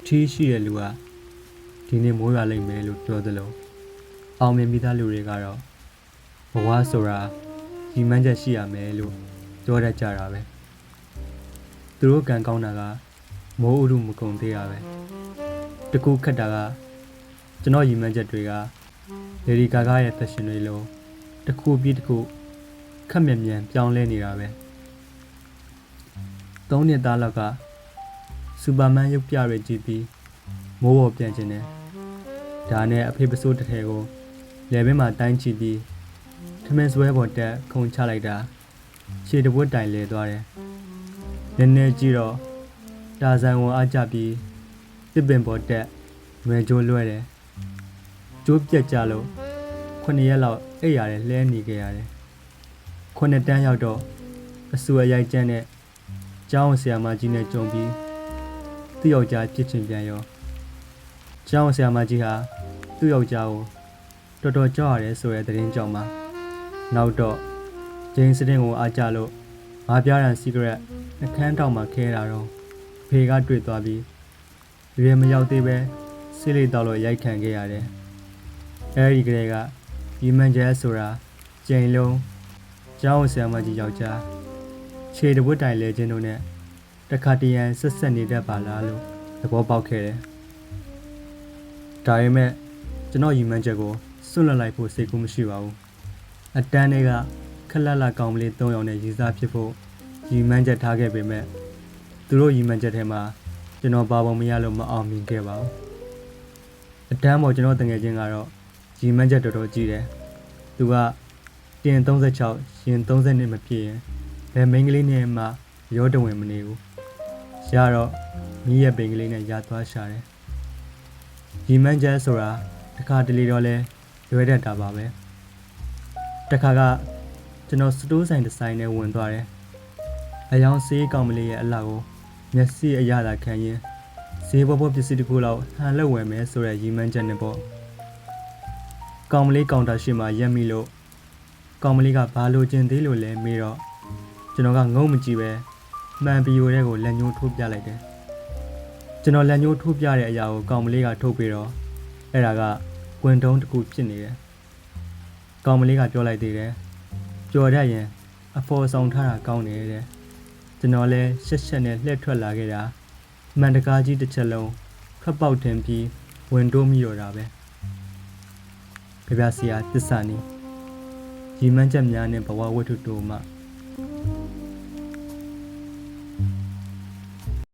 ထီးရှိတဲ့လူကဒီနေ့မိုးရွာလိမ့်မယ်လို့ပြောသလိုအောင်မြင်မိသားလူတွေကတော့ဘဝဆိုတာရည်မှန်းချက်ရှိရမယ်လို့ပြောတတ်ကြတာပဲသူတို့ကံကောင်းတာကမိုးဥရုမကုံသေးတာပဲတကူခက်တာကကျွန်တော်ရည်မှန်းချက်တွေကလေဒီကာကာရဲ့ဖက်ရှင်တွေလိုတစ်ခုပြီးတစ်ခုခက်မြန်မြန်ပြောင်းလဲနေတာပဲ3နှစ်သားလောက်ကစူပါမန်ရုပ်ပြတွေကြည့်ပြီးမိုးပေါ်ပြန်ကျင်တယ်ဒါနဲ့အဖေပစိုးတစ်ထည်ကိုလေဘင်းမှာတိုင်းချပြီးထမင်းဆွဲပေါ်တက်ခုံချလိုက်တာခြေတပွတ်တိုင်လဲသွားတယ်နည်းနည်းကြည့်တော့တာဇန်ကိုအားကြပြီးတစ်ပင်ပေါ်တက်ရွယ်ကြိုးလွှဲတယ်ကျိုးပြက်ကြလို့9ရက်လောက်အိပ်ရတယ်လဲနေခဲ့ရတယ်9တန်းရောက်တော့အဆူအရိုက်ကျန်းနဲ့ကျောင်းဆရာမကြီးနဲ့ကြုံပြီးသူ့ယောက်ျားပြစ်ချင်ပြန်ရောကျောင်းဆရာမကြီးဟာသူ့ယောက်ျားကိုတော်တော်ကြောက်ရတယ်ဆိုတဲ့သတင်းကြောင့်မှာနောက်တော့ဂျိန်းစတင်ကိုအားကြလို့ငါးပြားရန်စီဂရက်နှခမ်းတောက်မှာခဲတာတော့ဖေကတွေ့သွားပြီးရွေမရောက်သေးပဲဆေးလိတောက်လို့ရိုက်ခံခဲ့ရတယ်အဲဒီကလေးကဒီမန်ဂျယ်ဆိုတာကျိန်လုံးကျောင်းဆရာမကြီးယောက်ျားခြေတပွတ်တိုင်လဲခြင်းတို့နဲ့တခါတရံဆက်ဆက်နေတတ်ပါလားလို့သဘောပေါက်ခဲ့တယ်ဒါပေမဲ့ကျွန်တော်ရည်မှန်းချက်ကိုစွန့်လွတ်လိုက်ဖို့စိတ်ကူးမရှိပါဘူးအတန်းတွေကခက်လက်လက်ကောင်းကလေး3ယောက်နဲ့ရည်စားဖြစ်ဖို့ရည်မှန်းချက်ထားခဲ့ပေမဲ့သူတို့ရည်မှန်းချက်ထဲမှာကျွန်တော်ပါပုံမရလို့မအောင်မြင်ခဲ့ပါဘူးအတန်းပေါ်ကျွန်တော်တငယ်ချင်းကတော့ရည်မှန်းချက်တော်တော်ကြီးတယ်သူကတင်36ရင်30နှစ်မပြည့်ရင်ဘယ်မိန်းကလေးနဲ့မှရောတဝင်မနေဘူးရတော့မိရဲ့ပိန်ကလေးနဲ့ရသွားရှာတယ်ရည်မှန်းချက်ဆိုတာတခါတလေတော့လဲလွဲတတ်တာပါပဲတခါကကျွန်တော်စတိုးဆိုင်ဒီဇိုင်းနဲ့ဝင်သွားတယ်အယောင်ဆေးကောင်မလေးရဲ့အလှကိုမျက်စိအရသာခံရင်ဈေးဘောပစ္စည်းတစ်ခုလောက်ဟန်လက်ဝယ်မယ်ဆိုတဲ့ရည်မှန်းချက်နဲ့ပေါ့ကောင်မလေးကောင်တာရှိမှရက်မိလို့ကောင်မလေးကဘာလို့ကျင်သေးလို့လဲမေးတော့ကျွန်တော်ကငုံမကြည့်ပဲမှန်ပြီးရိုတဲ့ကိုလက်ညှိုးထိုးပြလိုက်တယ်ကျွန်တော်လက်ညှိုးထိုးပြတဲ့အရာကိုကောင်မလေးကထုတ်ပြီးတော့အဲ့ဒါကကွင်တုံးတစ်ခုဖြစ်နေတယ်ကောင်မလေးကပြောလိုက်သေးတယ်ကြော်တတ်ရင်အဖော်ဆောင်ထားတာကောင်းတယ်တဲ့ကျွန်တော်လည်းရှက်ရှက်နဲ့လှည့်ထွက်လာခဲ့တာမှန်တကားကြီးတစ်ချက်လုံးထွက်ပေါက်တင်ပြီးဝင်တိုးမိတော့တာပဲကြပြဆရာသစ္စာနီရည်မှန်းချက်များနဲ့ဘဝဝတ္ထုတို့မှ